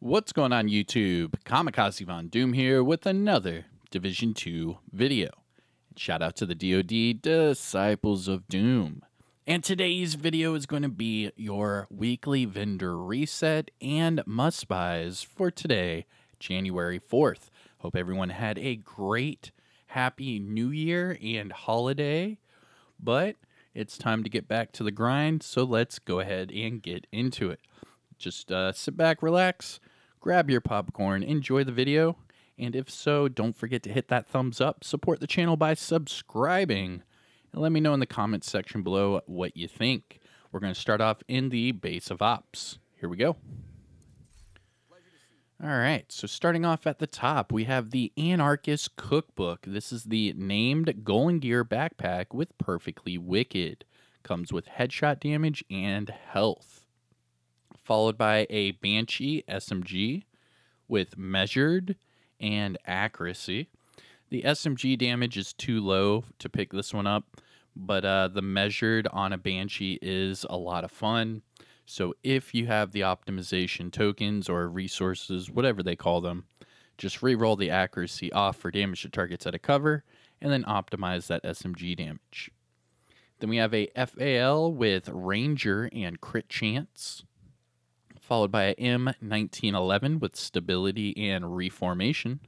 What's going on YouTube? Kamikazevondoom here with another Division 2 video. Shout out to the DoD Disciples of Doom. And today's video is going to be your weekly vendor reset and must-buys for today, January 4th. Hope everyone had a great, happy New Year and holiday. But it's time to get back to the grind, so let's go ahead and get into it. Just sit back, relax, grab your popcorn, enjoy the video, and if so, don't forget to hit that thumbs up, support the channel by subscribing, and let me know in the comments section below what you think. We're going to start off in the base of ops. Here we go. Alright, so starting off at the top, we have the Anarchist Cookbook. This is the named Golden Gear backpack with Perfectly Wicked. Comes with headshot damage and health. Followed by a Banshee SMG with measured and accuracy. The SMG damage is too low to pick this one up, but the measured on a Banshee is a lot of fun. So if you have the optimization tokens or resources, whatever they call them, just re-roll the accuracy off for damage to targets at a cover, and then optimize that SMG damage. Then we have a FAL with Ranger and crit chance, followed by a M1911 with stability and reformation.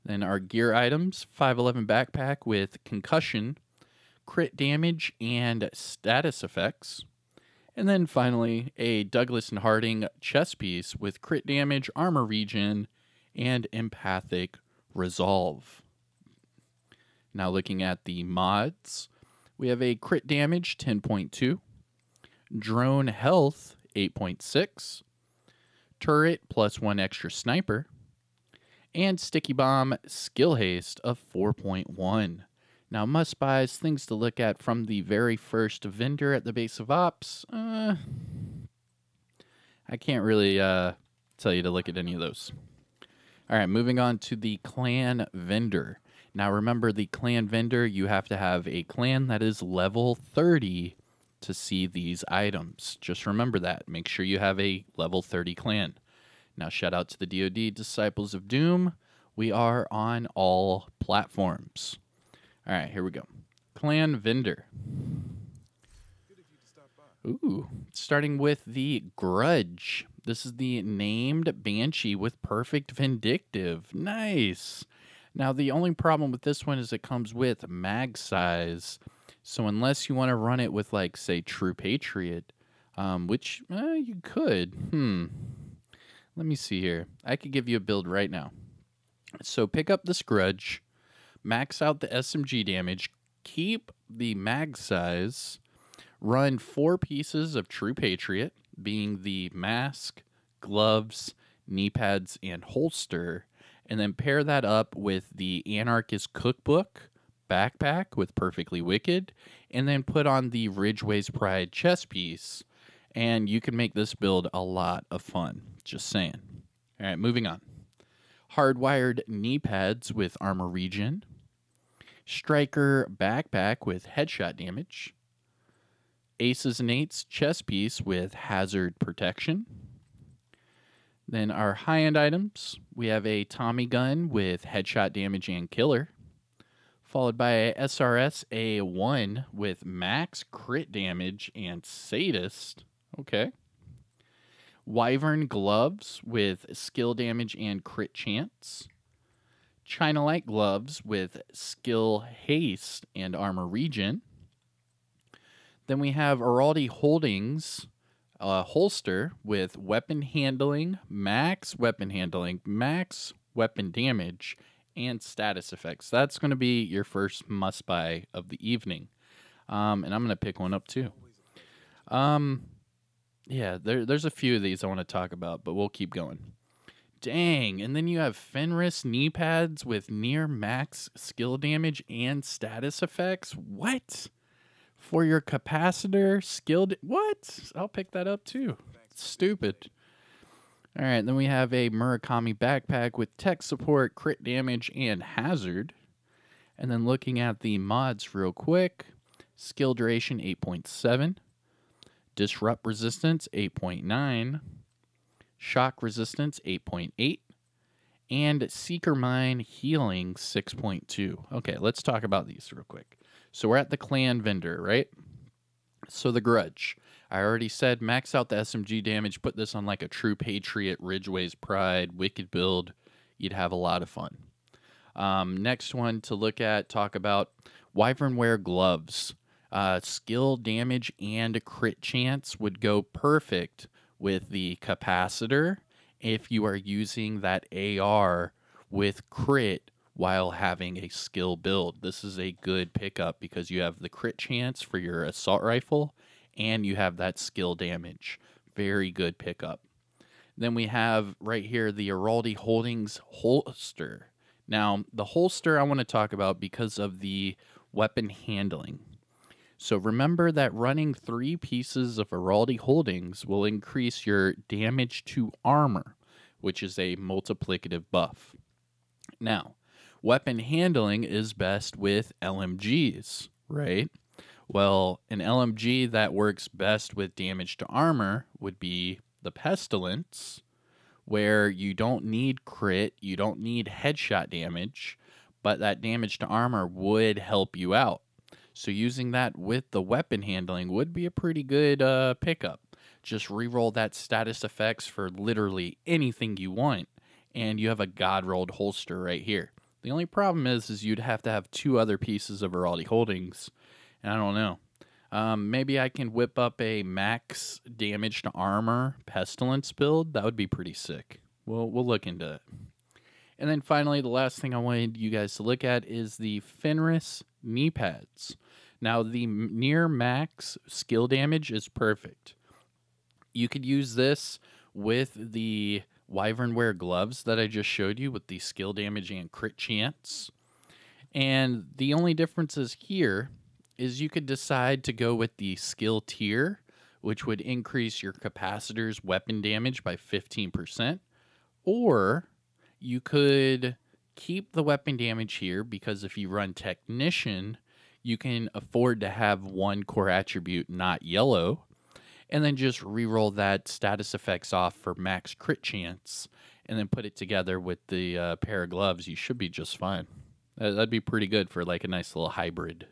Then our gear items, 511 backpack with concussion, crit damage, and status effects. And then finally, a Douglas and Harding chest piece with crit damage, armor regen, and empathic resolve. Now looking at the mods, we have a crit damage 10.2, drone health 8.6, turret +1 extra sniper, and sticky bomb skill haste of 4.1. Now must buys, things to look at from the very first vendor at the base of ops. I can't really tell you to look at any of those. Alright, moving on to the clan vendor. Now remember, the clan vendor, you have to have a clan that is level 30 to see these items. Just remember that. Make sure you have a level 30 clan. Now shout out to the DoD Disciples of Doom. We are on all platforms. Alright, here we go. Clan vendor. Ooh, starting with the Grudge. This is the named Banshee with Perfect Vindictive. Nice. Now the only problem with this one is it comes with mag size. So unless you want to run it with, like, say, True Patriot, which you could. Let me see here. I could give you a build right now. So pick up this Grudge, max out the SMG damage, keep the mag size, run 4 pieces of True Patriot, being the mask, gloves, knee pads, and holster, and then pair that up with the Anarchist Cookbook backpack with Perfectly Wicked, and then put on the Ridgeway's Pride chest piece, and you can make this build a lot of fun. Just saying. All right, moving on. Hardwired knee pads with armor regen, Striker backpack with headshot damage, Aces and Eights chest piece with hazard protection. Then our high-end items, we have a Tommy gun with headshot damage and killer, followed by a SRS A1 with max crit damage and sadist. Okay. Wyvern Gloves with skill damage and crit chance. China Light Gloves with skill haste and armor regen. Then we have Uraldi Holdings holster with weapon handling, max weapon damage, and status effects. That's going to be your first must-buy of the evening. And I'm going to pick one up too. Yeah, there's a few of these I want to talk about, but we'll keep going. Dang, and then you have Fenris knee pads with near max skill damage and status effects. What? For your capacitor, what? I'll pick that up too. Stupid. All right, then we have a Murakami Backpack with tech support, crit damage, and hazard. And then looking at the mods real quick, skill duration 8.7, disrupt resistance 8.9, shock resistance 8.8, and Seeker Mine healing 6.2. Okay, let's talk about these real quick. So we're at the clan vendor, right? So the Grudge. I already said max out the SMG damage, put this on like a True Patriot, Ridgeway's Pride, Wicked build. You'd have a lot of fun. Next one to look at, talk about Wyvern Gloves. Skill damage and crit chance would go perfect with the capacitor if you are using that AR with crit while having a skill build. This is a good pickup because you have the crit chance for your assault rifle and you have that skill damage. Very good pickup. Then we have right here the Uraldi Holdings holster. Now, the holster I want to talk about because of the weapon handling. So remember that running 3 pieces of Uraldi Holdings will increase your damage to armor, which is a multiplicative buff. Now, weapon handling is best with LMGs, right? Well, an LMG that works best with damage to armor would be the Pestilence, where you don't need crit, you don't need headshot damage, but that damage to armor would help you out. So using that with the weapon handling would be a pretty good pickup. Just reroll that status effects for literally anything you want, and you have a god-rolled holster right here. The only problem is you'd have to have 2 other pieces of Uraldi Holdings, and I don't know. Maybe I can whip up a max damage to armor Pestilence build. That would be pretty sick. We'll look into it. And then finally, the last thing I wanted you guys to look at is the Fenris knee pads. Now, the near max skill damage is perfect. You could use this with the Wyvern Gloves that I just showed you with the skill damage and crit chance. And the only differences here is you could decide to go with the skill tier, which would increase your capacitor's weapon damage by 15%, or you could keep the weapon damage here because if you run Technician, you can afford to have 1 core attribute not yellow, and then just reroll that status effects off for max crit chance, and then put it together with the pair of gloves. You should be just fine. That'd be pretty good for like a nice little hybrid.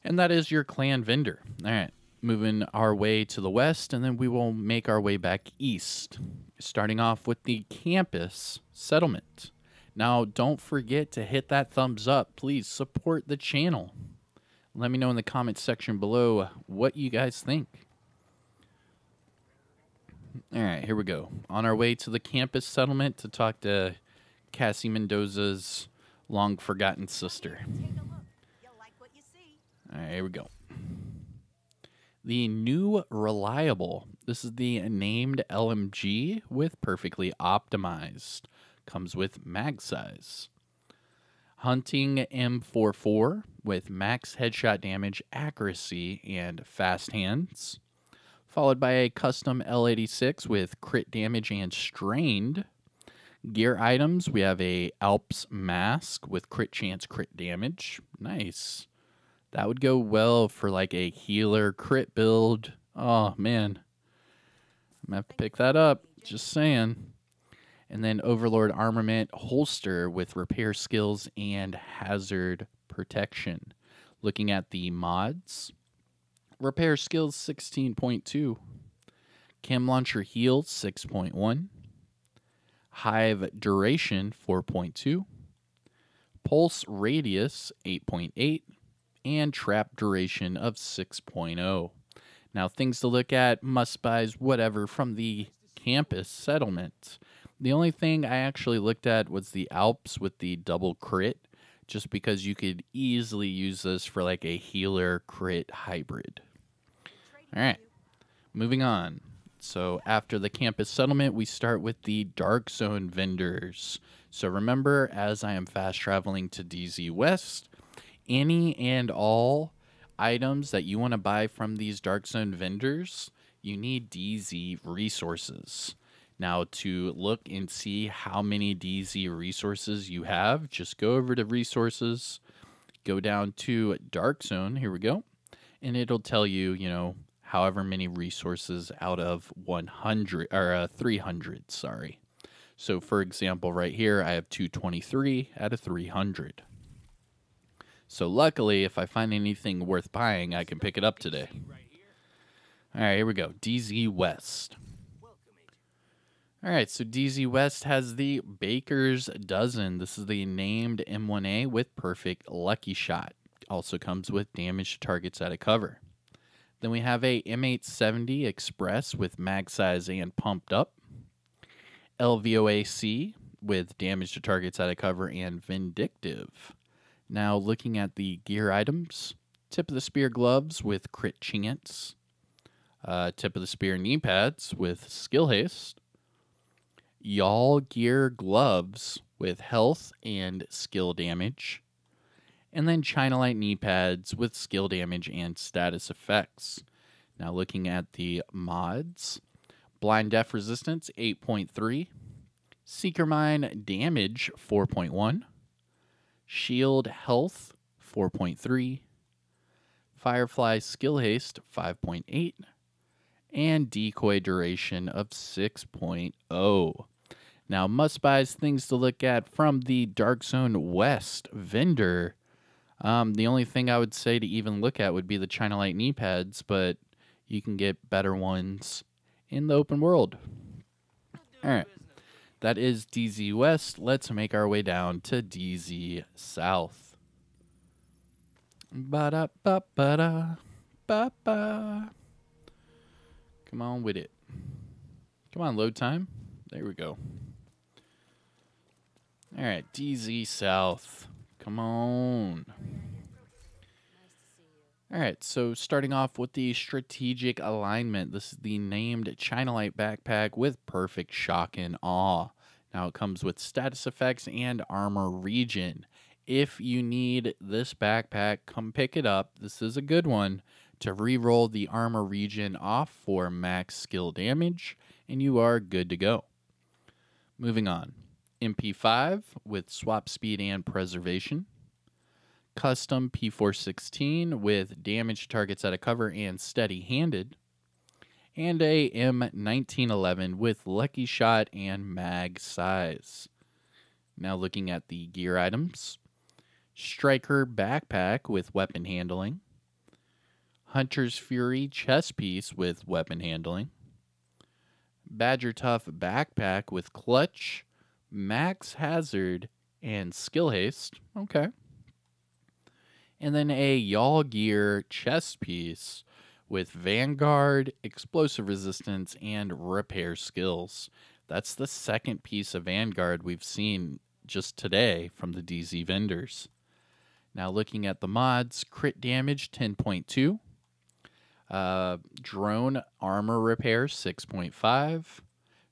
And that is your clan vendor. All right, moving our way to the west, and then we will make our way back east, starting off with the campus settlement. Now, don't forget to hit that thumbs up. Please support the channel. Let me know in the comments section below what you guys think. All right, here we go. On our way to the campus settlement to talk to Cassie Mendoza's long-forgotten sister. All right, here we go. The new Reliable. This is the named LMG with perfectly optimized. Comes with mag size. Hunting M44 with max headshot damage, accuracy, and fast hands. Followed by a custom L86 with crit damage and strained. Gear items, we have a Alps mask with crit chance, crit damage. Nice. That would go well for like a healer crit build. Oh, man. I'm going to have to pick that up. Just saying. And then Overlord Armament holster with repair skills and hazard protection. Looking at the mods. Repair skills 16.2. Chem launcher heal 6.1. Hive duration 4.2. Pulse radius 8.8. And trap duration of 6.0. Now, things to look at, must-buys, whatever, from the campus settlement. The only thing I actually looked at was the Alps with the double crit, just because you could easily use this for like a healer crit hybrid. All right, moving on. So after the campus settlement, we start with the Dark Zone vendors. So remember, as I am fast traveling to DZ West, any and all items that you want to buy from these Dark Zone vendors, you need DZ resources. Now, to look and see how many DZ resources you have, just go over to resources, go down to Dark Zone, here we go, and it'll tell you, you know, however many resources out of 100 or 300, sorry. So for example, right here, I have 223 out of 300. So luckily, if I find anything worth buying, I can pick it up today. All right, here we go. DZ West. All right, so DZ West has the Baker's Dozen. This is the named M1A with perfect lucky shot. Also comes with damage to targets out of cover. Then we have a M870 Express with mag size and pumped up. LVOAC with damage to targets out of cover and vindictive. Now looking at the gear items, tip of the spear gloves with crit chance. Tip of the spear knee pads with skill haste. Y'all gear gloves with health and skill damage. And then China Light knee pads with skill damage and status effects. Now looking at the mods, blind deaf resistance 8.3, seeker mine damage 4.1, shield health 4.3, firefly skill haste 5.8, and decoy duration of 6.0. Now, must-buys, things to look at from the Dark Zone West vendor. The only thing I would say to even look at would be the China Light knee pads, but you can get better ones in the open world. All right, that is DZ West. Let's make our way down to DZ South. Ba-da-ba-ba-da-ba-ba. Come on with it. Come on, load time. There we go. All right, DZ South. Come on. All right, so starting off with the strategic alignment. This is the named China Light Backpack with perfect shock and awe. Now it comes with status effects and armor regen. If you need this backpack, come pick it up. This is a good one to reroll the armor regen off for max skill damage, and you are good to go. Moving on. MP5 with swap speed and preservation. Custom P416 with damage targets out of cover and steady-handed. And a M1911 with lucky shot and mag size. Now looking at the gear items. Striker backpack with weapon handling. Hunter's Fury chest piece with weapon handling. Badger Tough backpack with clutch, max hazard, and skill haste. Okay. And then a Y'all Gear chest piece with Vanguard, explosive resistance, and repair skills. That's the second piece of Vanguard we've seen just today from the DZ vendors. Now looking at the mods, crit damage 10.2. Drone armor repair 6.5,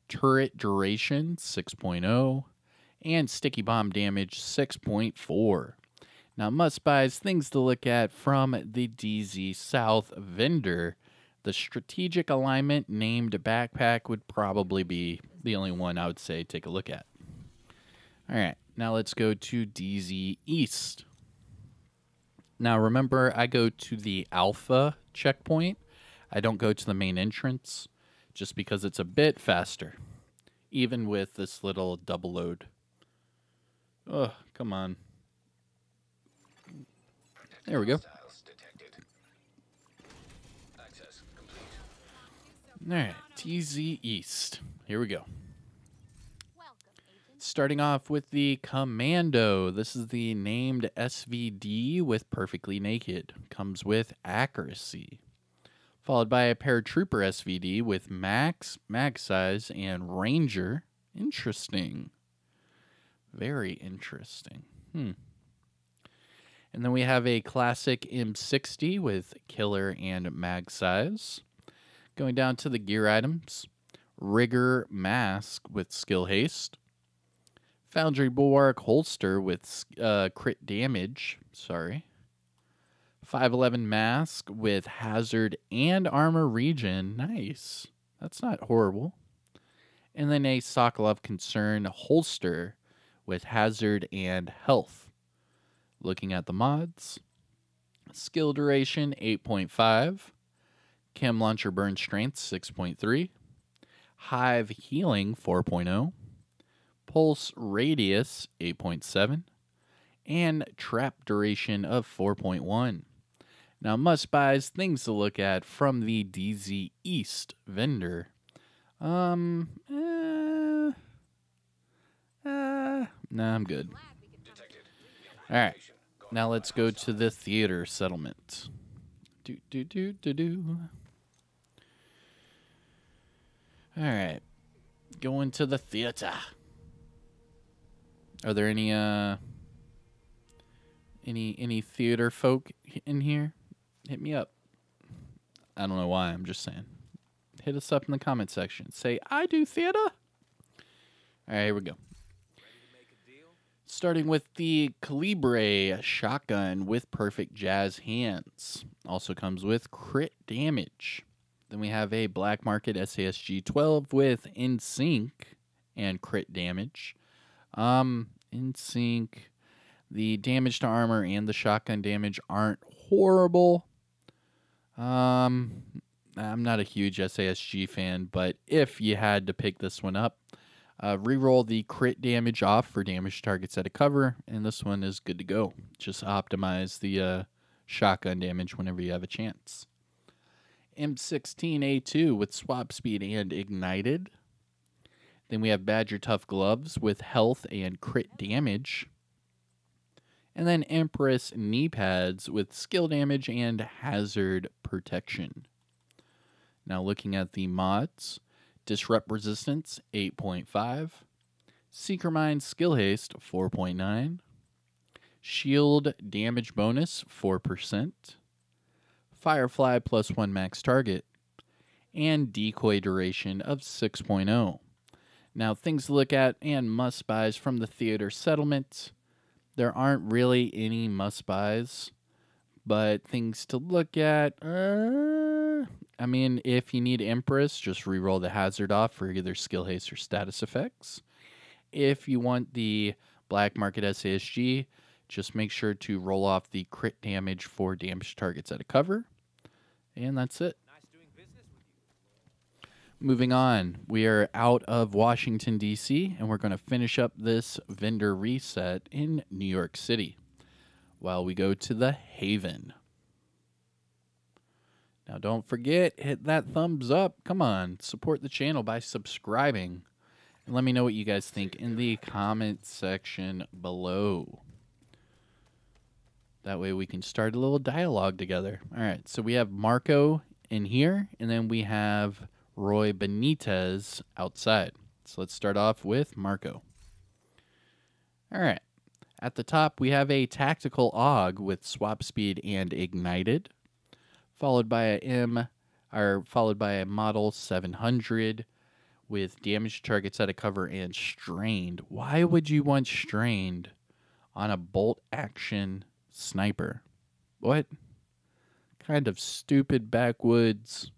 turret duration 6.0, and sticky bomb damage 6.4. Now must-buys, things to look at from the DZ South vendor. The strategic alignment named backpack would probably be the only one I would say take a look at. All right, now let's go to DZ East. Now remember, I go to the Alpha checkpoint. I don't go to the main entrance just because it's a bit faster, even with this little double load. Oh, come on. There we go. All right, TZ East. Here we go. Starting off with the Commando. This is the named SVD with perfectly naked. Comes with accuracy. Followed by a paratrooper SVD with max, mag size, and ranger. Interesting. Very interesting. And then we have a classic M60 with killer and mag size. Going down to the gear items. Rigger mask with skill haste. Foundry Bulwark holster with crit damage. 511 mask with hazard and armor regen. Nice. That's not horrible. And then a Sokolov Concern holster with hazard and health. Looking at the mods. Skill duration 8.5. Chem Launcher Burn Strength 6.3. Hive Healing 4.0. Pulse Radius 8.7. And Trap Duration of 4.1. Now, must buys, things to look at from the DZ East vendor. Nah, I'm good. All right, now let's go to the theater settlement. All right, going to the theater. Are there any theater folk in here? Hit me up. I don't know why. I'm just saying. Hit us up in the comment section. Say, I do theater. All right, here we go. Starting with the Calibre Shotgun with perfect jazz hands. Also comes with crit damage. Then we have a Black Market SASG 12 with In Sync and crit damage. In Sync, the damage to armor and the shotgun damage aren't horrible. I'm not a huge SASG fan, but if you had to pick this one up, reroll the crit damage off for damage targets at a cover, and this one is good to go. Just optimize the shotgun damage whenever you have a chance. M16A2 with swap speed and ignited. Then we have Badger Tough Gloves with health and crit damage. And then Empress knee pads with skill damage and hazard protection. Now looking at the mods, Disrupt Resistance 8.5, Seeker Mind Skill Haste 4.9, Shield Damage Bonus 4%, Firefly +1 max target, and Decoy Duration of 6.0. Now things to look at and must buys from the theater settlement. There aren't really any must buys, but things to look at. I mean, if you need Empress, just reroll the hazard off for either skill haste or status effects. If you want the Black Market SASG, just make sure to roll off the crit damage for damage targets at a cover. And that's it. Moving on, we are out of Washington, D.C., and we're going to finish up this vendor reset in New York City while we go to the Haven. Now, don't forget, hit that thumbs up. Come on, support the channel by subscribing. And let me know what you guys think in the comment section below. That way we can start a little dialogue together. All right, so we have Marco in here, and then we have Roy Benitez outside. So let's start off with Marco. All right. At the top, we have a Tactical AUG with swap speed and ignited, followed by a Model 700 with damage targets at a cover and strained. Why would you want strained on a bolt action sniper? What kind of stupid backwoods?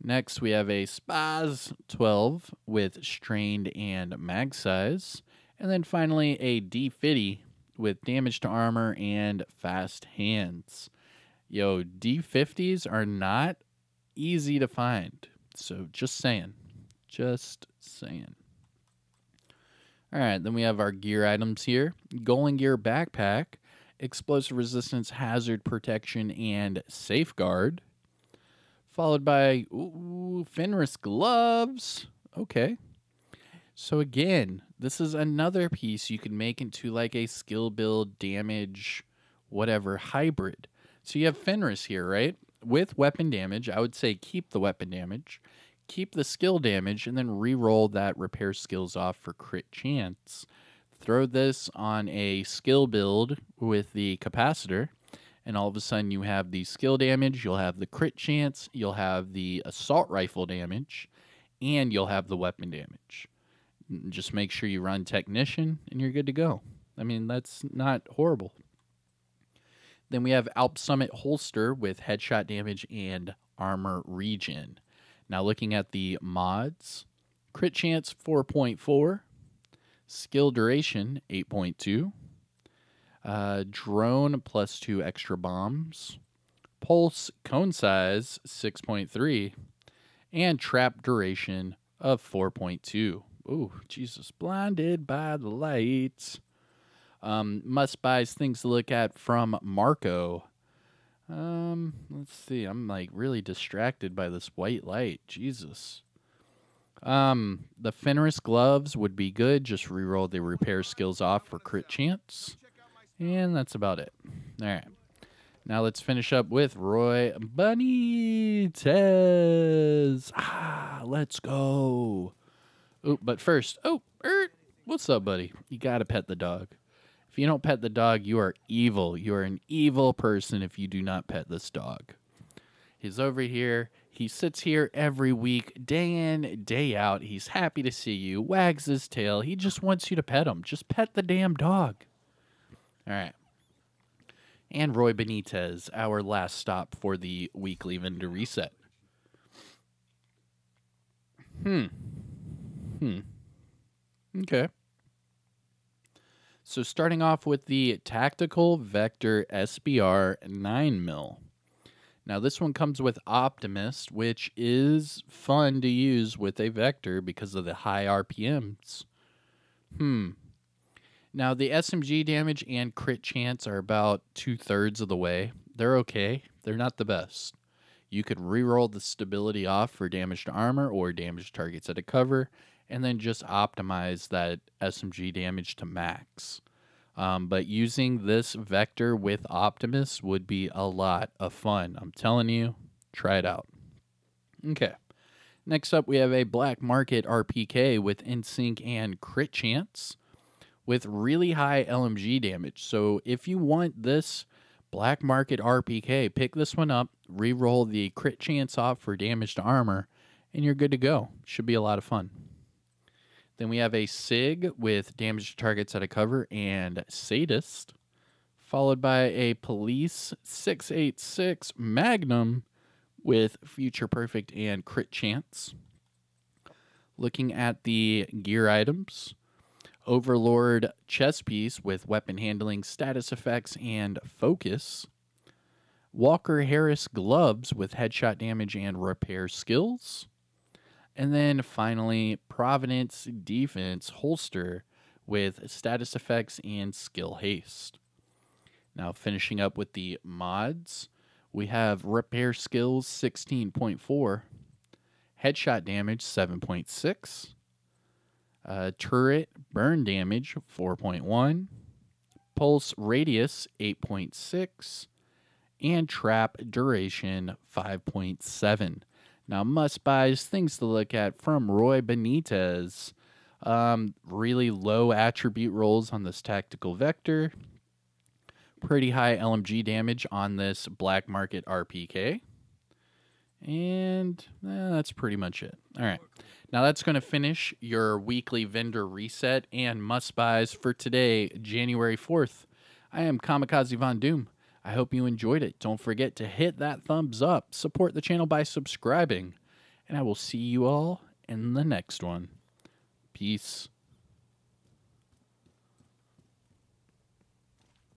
Next, we have a Spaz 12 with strained and mag size. And then finally, a D50 with damage to armor and fast hands. Yo, D50s are not easy to find. So just saying. Just saying. All right, then we have our gear items here. Golden Gear Backpack, Explosive Resistance, Hazard Protection, and Safeguard. Followed by Fenris Gloves. Okay. So again, this is another piece you can make into like a skill build, damage, whatever, hybrid. So you have Fenris here, right? With weapon damage, I would say keep the weapon damage, keep the skill damage, and then re-roll that repair skills off for crit chance. Throw this on a skill build with the capacitor, and all of a sudden you have the skill damage, you'll have the crit chance, you'll have the assault rifle damage, and you'll have the weapon damage. Just make sure you run Technician, and you're good to go. I mean, that's not horrible. Then we have Alps Summit Holster with headshot damage and armor regen. Now looking at the mods, crit chance 4.4, skill duration 8.2, drone +2 extra bombs, pulse cone size 6.3, and trap duration of 4.2. Ooh, Jesus, blinded by the lights. Must-buys, things to look at from Marco. Let's see. I'm like really distracted by this white light. Jesus. The Fenris Gloves would be good. Just reroll the repair skills off for crit chance. And that's about it. All right. Now let's finish up with Roy Benitez. Let's go. Oh, but first, what's up, buddy? You gotta pet the dog. If you don't pet the dog, you are evil. You are an evil person if you do not pet this dog. He's over here. He sits here every week, day in, day out. He's happy to see you, wags his tail. He just wants you to pet him. Just pet the damn dog. All right. And Roy Benitez, our last stop for the weekly vendor reset. Okay. So starting off with the Tactical Vector SBR 9mm. Now this one comes with Optimist, which is fun to use with a Vector because of the high RPMs. Now the SMG damage and crit chance are about 2/3 of the way. They're okay. They're not the best. You could reroll the stability off for damage to armor or damage to targets at a cover, and then just optimize that SMG damage to max. But using this Vector with Optimus would be a lot of fun. I'm telling you, try it out. Okay. Next up, we have a Black Market RPK with InSync and crit chance with really high LMG damage. So if you want this Black Market RPK, pick this one up, reroll the crit chance off for damage to armor, and you're good to go. Should be a lot of fun. Then we have a SIG with damage to targets at a cover and Sadist, followed by a Police 686 Magnum with Future Perfect and crit chance. Looking at the gear items, Overlord chest piece with weapon handling, status effects, and focus. Walker Harris gloves with headshot damage and repair skills. And then finally, Providence defense holster with status effects and skill haste. Now finishing up with the mods, we have repair skills 16.4, headshot damage 7.6, turret burn damage 4.1, pulse radius 8.6, and trap duration 5.7. Now, must-buys, things to look at from Roy Benitez. Really low attribute rolls on this Tactical Vector. Pretty high LMG damage on this Black Market RPK. And that's pretty much it. All right. Now, that's going to finish your weekly vendor reset and must-buys for today, January 4th. I am Kamikazevondoom. I hope you enjoyed it. Don't forget to hit that thumbs up. Support the channel by subscribing. And I will see you all in the next one. Peace.